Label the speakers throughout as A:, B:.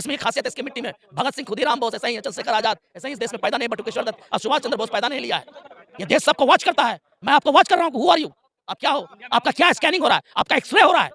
A: देश में एक खासियत है इसकी मिट्टी में, भगत सिंह, खुदीराम बोस, ऐसा ही चंद्रशेखर आजाद, ऐसा ही इस देश में पैदा नहीं, बटुकेश्वर दत्त और सुभाष चंद्र बोस पैदा नहीं लिया है। ये देश सबको वॉच करता है। मैं आपको वॉच कर रहा हूँ, हु आर यू? आप क्या हो? आपका क्या स्कैनिंग हो रहा है? आपका एक्सरे हो रहा है?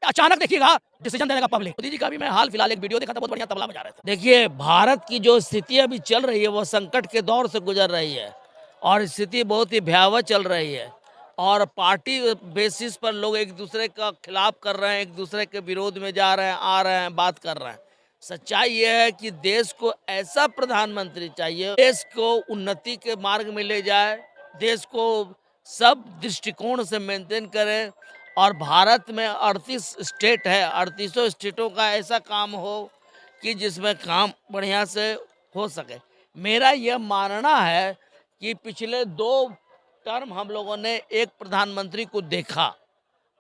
A: अचानक देखिएगा डिसीजन देने का पब्लिक। मोदी जी का भी मैं हाल फिलहाल एक वीडियो देखा था, बहुत बढ़िया तबला बजा रहे थे। देखिए, भारत की जो स्थिति अभी चल रही है वो संकट के दौर से गुजर रही है और स्थिति बहुत ही भयावह चल रही है और पार्टी बेसिस पर लोग एक दूसरे का खिलाफ कर रहे हैं, एक दूसरे के विरोध में जा रहे हैं, आ रहे हैं, बात कर रहे हैं। सच्चाई यह है कि देश को ऐसा प्रधानमंत्री चाहिए, देश को उन्नति के मार्ग में ले जाए, देश को सब दृष्टिकोण से मेंटेन करे और भारत में 38 स्टेट है, 38 स्टेटों का ऐसा काम हो कि जिसमें काम बढ़िया से हो सके। मेरा यह मानना है कि पिछले 2 टर्म हम लोगों ने एक प्रधानमंत्री को देखा,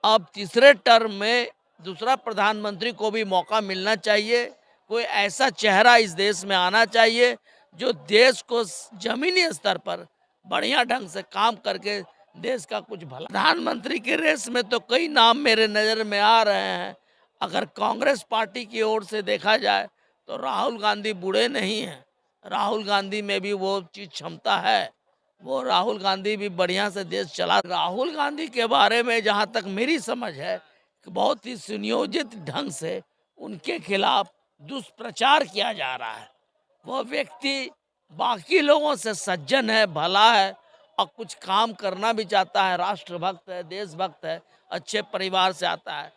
A: अब तीसरे टर्म में दूसरा प्रधानमंत्री को भी मौका मिलना चाहिए। कोई ऐसा चेहरा इस देश में आना चाहिए जो देश को जमीनी स्तर पर बढ़िया ढंग से काम करके देश का कुछ भला। प्रधानमंत्री की रेस में तो कई नाम मेरे नज़र में आ रहे हैं। अगर कांग्रेस पार्टी की ओर से देखा जाए तो राहुल गांधी बूढ़े नहीं हैं, राहुल गांधी में भी वो चीज़ क्षमता है, वो राहुल गांधी भी बढ़िया से देश चला। राहुल गांधी के बारे में जहाँ तक मेरी समझ है कि बहुत ही सुनियोजित ढंग से उनके खिलाफ दुष्प्रचार किया जा रहा है। वो व्यक्ति बाकी लोगों से सज्जन है, भला है और कुछ काम करना भी चाहता है, राष्ट्रभक्त है, देशभक्त है, अच्छे परिवार से आता है।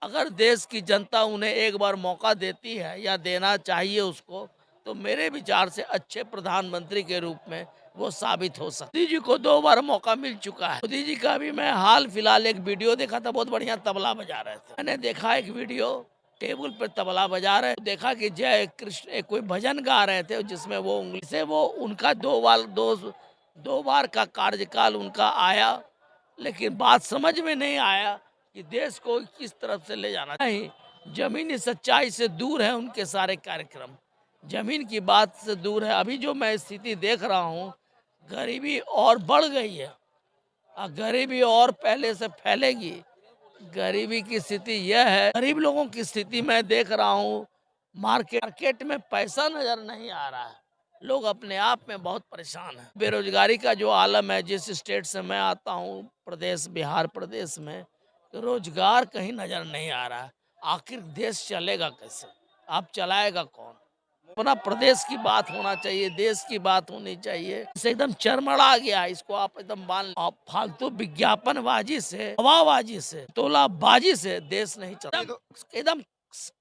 A: अगर देश की जनता उन्हें एक बार मौका देती है या देना चाहिए उसको, तो मेरे विचार से अच्छे प्रधानमंत्री के रूप में वो साबित हो सकता है। मोदी जी को 2 बार मौका मिल चुका है। मोदी जी का भी मैं हाल फिलहाल एक वीडियो देखा था, बहुत बढ़िया तबला बजा रहे थे। मैंने देखा एक वीडियो टेबल पर तबला बजा रहे, देखा कि जय कृष्ण कोई भजन गा रहे थे जिसमें वो उंगली से वो उनका 2 बार का कार्यकाल उनका आया, लेकिन बात समझ में नहीं आया कि देश को किस तरफ से ले जाना। नहीं, जमीनी सच्चाई से दूर है उनके सारे कार्यक्रम, जमीन की बात से दूर है। अभी जो मैं स्थिति देख रहा हूँ, गरीबी और बढ़ गई है और गरीबी और पहले से फैलेगी। गरीबी की स्थिति यह है, गरीब लोगों की स्थिति मैं देख रहा हूँ, मार्केट में पैसा नजर नहीं आ रहा है, लोग अपने आप में बहुत परेशान हैं। बेरोजगारी का जो आलम है, जिस स्टेट से मैं आता हूँ, प्रदेश बिहार प्रदेश में, तो रोजगार कहीं नजर नहीं आ रहा है। आखिर देश चलेगा कैसे? आप चलाएगा कौन? अपना प्रदेश की बात होना चाहिए, देश की बात होनी चाहिए। इसे एकदम चरमरा गया, इसको आप एकदम आप फालतू विज्ञापनबाजी से, हवाबाजी से, तोलाबाजी से देश नहीं चलता। एकदम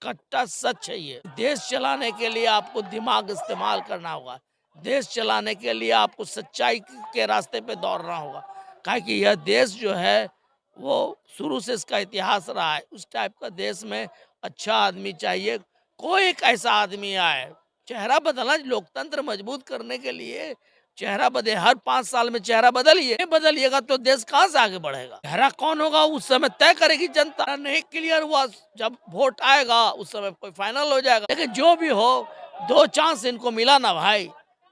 A: कट्टा सच है ये। देश चलाने के लिए आपको दिमाग इस्तेमाल करना होगा, देश चलाने के लिए आपको सच्चाई के रास्ते पे दौड़ना होगा, काहे कि यह देश जो है वो शुरू से इसका इतिहास रहा है। उस टाइप का देश में अच्छा आदमी चाहिए, कोई एक ऐसा आदमी आए। चेहरा बदलना, लोकतंत्र मजबूत करने के लिए चेहरा बदले, हर 5 साल में चेहरा बदलिए, बदलिएगा तो देश कहाँ से आगे बढ़ेगा? चेहरा कौन होगा उस समय तय करेगी जनता। नहीं क्लियर हुआ, जब वोट आएगा उस समय कोई फाइनल हो जाएगा। लेकिन जो भी हो, 2 चांस इनको मिला ना भाई,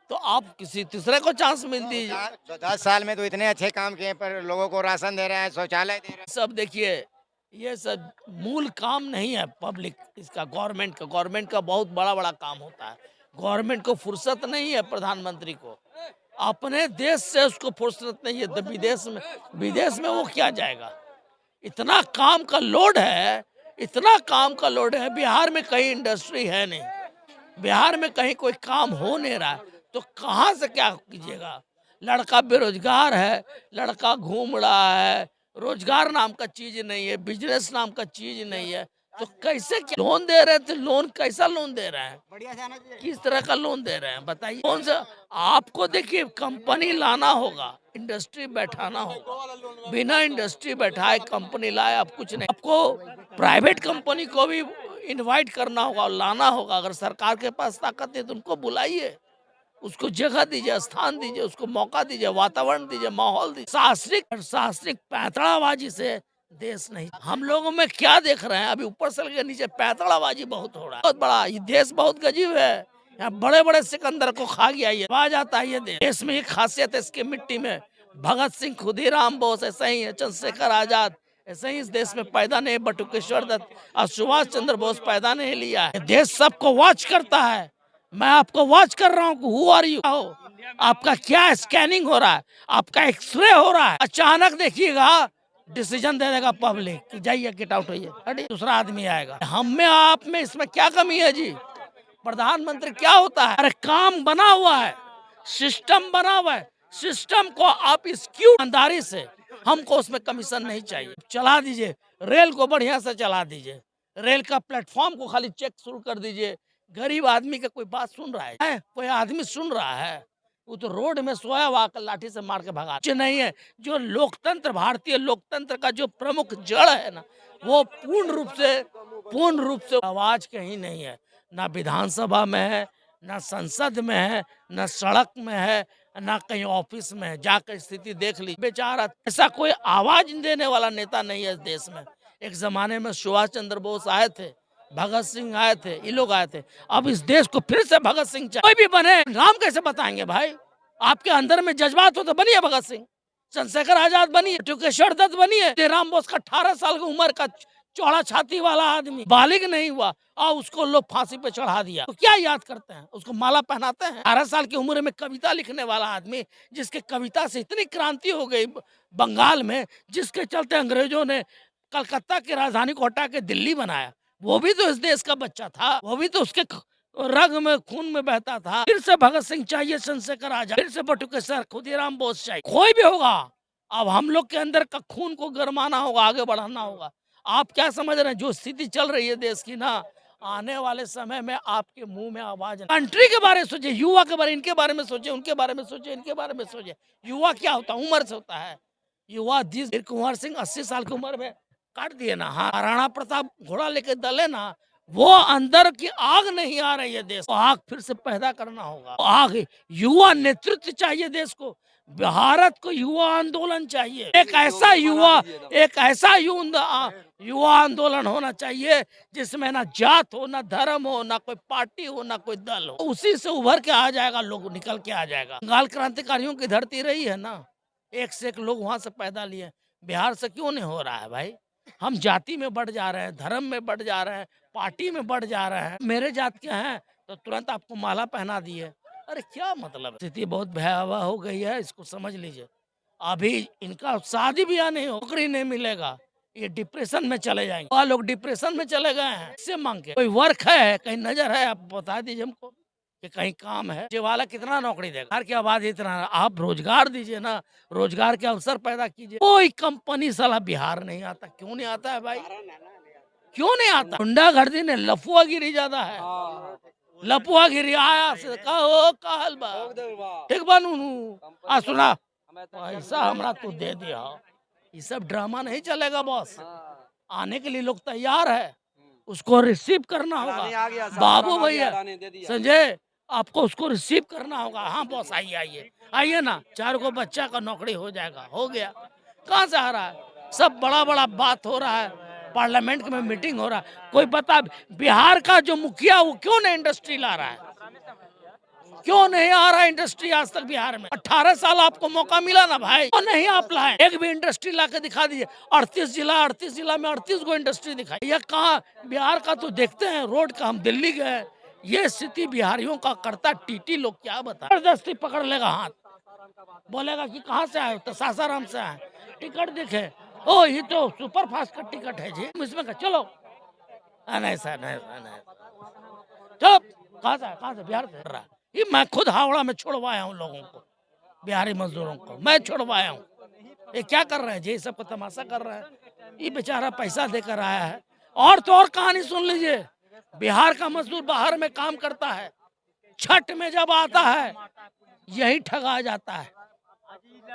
A: तो आप किसी तीसरे को चांस मिल दीजिए।
B: 10 साल में तो इतने अच्छे काम किए, पर लोगों को राशन दे रहे हैं, शौचालय दे रहे हैं।
A: सब देखिए, ये सब मूल काम नहीं है पब्लिक, इसका गवर्नमेंट का बहुत बड़ा काम होता है। गवर्नमेंट को फुर्सत नहीं है, प्रधानमंत्री को अपने देश से उसको फुर्सत नहीं है, तो विदेश में वो क्या जाएगा? इतना काम का लोड है, इतना काम का लोड है। बिहार में कहीं इंडस्ट्री है नहीं, बिहार में कहीं कोई काम हो नहीं रहा, तो कहाँ से क्या कीजिएगा? लड़का बेरोजगार है, लड़का घूम रहा है, रोजगार नाम का चीज नहीं है, बिजनेस नाम का चीज नहीं है, तो कैसे क्या लोन दे रहे थे? लोन कैसा लोन दे रहे हैं?
B: बढ़िया से आना चाहिए।
A: किस तरह का लोन दे रहे हैं बताइए? कौन सा? आपको देखिए, कंपनी लाना होगा, इंडस्ट्री बैठाना होगा, बिना इंडस्ट्री बैठाए कंपनी लाए आप कुछ नहीं। आपको प्राइवेट कंपनी को भी इनवाइट करना होगा और लाना होगा। अगर सरकार के पास ताकत है तो उनको बुलाइए, उसको जगह दीजिए, स्थान दीजिए, उसको मौका दीजिए, वातावरण दीजिए, माहौल दीजिए। शास्त्रिक पैंतड़ाबाजी से देश नहीं। हम लोगों में क्या देख रहे हैं? अभी ऊपर से लेकर नीचे पैंतड़ाबाजी बहुत हो रहा है। बहुत बड़ा ये देश, बहुत गजीब है। यहाँ बड़े बड़े सिकंदर को खा गया ये, आ जाता है ये देश में एक खासियत है इसकी मिट्टी में, भगत सिंह, खुदीराम बोस, ऐसा ही चंद्रशेखर आजाद, ऐसे ही इस देश में पैदा नहीं बटुकेश्वर दत्त और सुभाष चंद्र बोस पैदा नहीं लिया है। देश सबको वॉच करता है। मैं आपको वॉच कर रहा हूँ। Who are you? आपका क्या स्कैनिंग हो रहा है, आपका एक्सरे हो रहा है। अचानक देखिएगा डिसीजन दे देगा पब्लिक कि जाइए गेट आउट होइए, हटिए, दूसरा आदमी आएगा। हम में आप में इसमें क्या कमी है जी? प्रधानमंत्री क्या होता है? अरे काम बना हुआ है, सिस्टम बना हुआ है, सिस्टम को आप इसकी ईमानदारी से, हमको उसमें कमीशन नहीं चाहिए, चला दीजिए। रेल को बढ़िया से चला दीजिए, रेल का प्लेटफॉर्म को खाली चेक शुरू कर दीजिए। गरीब आदमी का कोई बात सुन रहा है? कोई आदमी सुन रहा है? वो तो रोड में सोया हुआ आकर लाठी से मार के भगा। कुछ नहीं है। जो लोकतंत्र, भारतीय लोकतंत्र का जो प्रमुख जड़ है ना, वो पूर्ण रूप से आवाज कहीं नहीं है। ना विधानसभा में है, ना संसद में है, ना सड़क में है, ना कहीं ऑफिस में है। जाकर स्थिति देख ली। बेचारा ऐसा कोई आवाज देने वाला नेता नहीं है इस देश में। एक जमाने में सुभाष चंद्र बोस आए थे, भगत सिंह आए थे, ये लोग आए थे। अब इस देश को फिर से भगत सिंह चाहिए। कोई भी बने, नाम कैसे बताएंगे भाई? आपके अंदर में जज्बात हो तो बनिए भगत सिंह, चंद्रशेखर आजाद बनिए, बटुकेश्वर दत्त बनिए। जयराम बोस का 18 साल की उम्र का चौड़ा छाती वाला आदमी बालिग नहीं हुआ और उसको लोग फांसी पे चढ़ा दिया, तो क्या याद करते हैं? उसको माला पहनाते हैं। 18 साल की उम्र में कविता लिखने वाला आदमी, जिसके कविता से इतनी क्रांति हो गई बंगाल में, जिसके चलते अंग्रेजों ने कलकत्ता की राजधानी को हटा के दिल्ली बनाया। वो भी तो इस देश का बच्चा था, वो भी तो उसके रग में खून में बहता था। फिर से भगत सिंह चाहिए, चंद्रशेखर आजाद, फिर से बटुकेश्वर, खुदीराम बोस चाहिए, कोई भी होगा। अब हम लोग के अंदर का खून को गरमाना होगा, आगे बढ़ाना होगा। आप क्या समझ रहे हैं? जो स्थिति चल रही है देश की ना, आने वाले समय में आपके मुंह में आवाज, कंट्री के बारे में सोचे, युवा के बारे, इनके बारे में सोचे, उनके बारे में सोचे, इनके बारे में सोचे। युवा क्या होता है? उम्र से होता है। युवा जिस कुंवर सिंह 80 साल की उम्र में काट दिए ना, हाँ, राणा प्रताप घोड़ा लेके दले ना, वो अंदर की आग नहीं आ रही है देश को। आग फिर से पैदा करना होगा। आग, युवा नेतृत्व चाहिए देश को। भारत को युवा आंदोलन चाहिए। एक ऐसा युवा आंदोलन होना चाहिए जिसमें ना जात हो, ना धर्म हो, ना कोई पार्टी हो, ना कोई दल हो। उसी से उभर के आ जाएगा, लोग निकल के आ जाएगा। बंगाल क्रांतिकारियों की धरती रही है ना, एक से एक लोग वहां से पैदा लिए। बिहार से क्यों नहीं हो रहा है भाई? हम जाति में बढ़ जा रहे हैं, धर्म में बढ़ जा रहे हैं, पार्टी में बढ़ जा रहे हैं। मेरे जात के हैं तो तुरंत आपको माला पहना दिए। अरे क्या मतलब? स्थिति बहुत भयावह हो गई है, इसको समझ लीजिए। अभी इनका शादी ब्याह नहीं हो, नौकरी नहीं मिलेगा, ये डिप्रेशन में चले जाएंगे। वह लोग डिप्रेशन में चले गए हैं, इससे मांग के। कोई वर्क है, कहीं नजर है? आप बता दीजिए हमको कि कहीं काम है। ये वाला कितना नौकरी देगा? हर की आबादी इतना, आप रोजगार दीजिए ना, रोजगार के अवसर पैदा कीजिए। कोई कंपनी साला बिहार नहीं आता। क्यों नहीं आता है भाई? क्यों नहीं आता? गुंडागर्दी ने लफुआगिरी ज्यादा है। लपुआगिरी आया से कहो कहल बा ठीक बनू आ सुना पैसा हमरा तू दे दिया। ये सब ड्रामा नहीं चलेगा बॉस। आने के लिए लोग तैयार है, उसको रिसीव करना होगा। बाबू भैया, संजय, आपको उसको रिसीव करना होगा। हाँ बॉस, आइए आइए आइए ना, 4 को बच्चा का नौकरी हो जाएगा। हो गया। कहाँ से आ रहा है? सब बड़ा बड़ा बात हो रहा है, पार्लियामेंट में मीटिंग हो रहा है। कोई बता, बिहार का जो मुखिया वो क्यों नहीं इंडस्ट्री ला रहा है? क्यों नहीं आ रहा इंडस्ट्री आज तक बिहार में? 18 साल आपको मौका मिला ना भाई, तो नहीं आप लाए। एक भी इंडस्ट्री ला के दिखा दीजिए। 38 जिला में 38 को इंडस्ट्री दिखाई। यह कहाँ बिहार का? तो देखते हैं रोड का। हम दिल्ली गए, ये स्थिति बिहारियों का करता टीटी लोग क्या बता। जबरदस्ती पकड़ लेगा हाथ, बोलेगा कि कहाँ से आए? तो सासाराम से आए। टिकट दिखे, ओ ये तो सुपर फास्ट का टिकट है जी, इसमें का चलो। नहीं सर, नहीं चलो। कहाँ से? बिहार से रहा। ये मैं खुद हावड़ा में छोड़वाया हूँ लोगों को, बिहारी मजदूरों को मैं छोड़वाया हूँ। ये क्या कर रहे हैं जी? सबको तमाशा कर रहे हैं। ये बेचारा पैसा देकर आया है। और तो और कहानी सुन लीजिए, बिहार का मजदूर बाहर में काम करता है, छठ में जब आता है यही ठगा जाता है,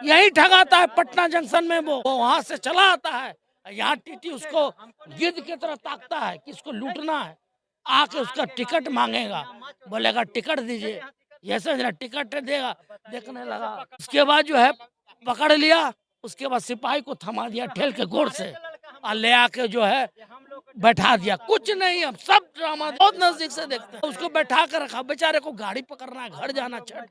A: यही ठगाता है पटना जंक्शन में। वो वहां से चला आता है, यहाँ टीटी उसको गिद्ध की तरह ताकता है कि इसको लूटना है। आके उसका टिकट मांगेगा, बोलेगा टिकट दीजिए, ये समझना टिकट देगा। देखने लगा, उसके बाद जो है पकड़ लिया, उसके बाद सिपाही को थमा दिया ठेल के गोर से और ले आके जो है बैठा दिया। कुछ नहीं, अब सब ड्रामा बहुत नजदीक से देखते हैं। उसको बैठा कर रखा, बेचारे को गाड़ी पकड़ना है, घर जाना छठ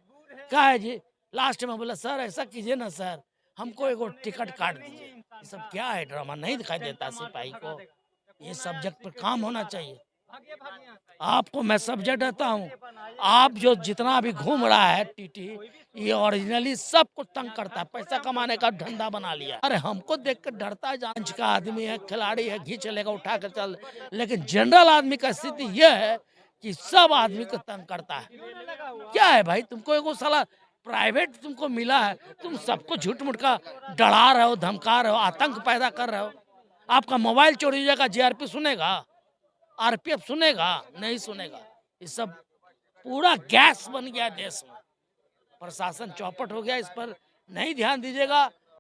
A: का है जी। लास्ट में बोला सर ऐसा कीजिए ना सर, हमको एगो टिकट काट दीजिए। ये सब क्या है ड्रामा, नहीं दिखाई देता सिपाही को? ये सब्जेक्ट पर काम होना चाहिए। आपको मैं सब्जेक्ट देता हूँ, आप जो जितना भी घूम रहा है टीटी, ये ओरिजिनली सबको तंग करता है, पैसा कमाने का धंधा बना लिया। अरे हमको देख कर डरता है, जांच का आदमी है, खिलाड़ी है, घींच लेगा उठा कर चल, लेकिन जनरल आदमी का स्थिति यह है कि सब आदमी को तंग करता है। क्या है भाई, तुमको एगो साला प्राइवेट तुमको मिला है, तुम सबको झूठ मूठ का डरा रहे हो, धमका रहे हो, आतंक पैदा कर रहे हो। आपका मोबाइल चोरी हो जाएगा, जीआरपी सुनेगा? आरपीएफ सुनेगा? नहीं सुनेगा। ये सब पूरा गैस बन गया देश में। प्रशासन चौपट हो गया, इस पर नहीं ध्यान दीजिएगा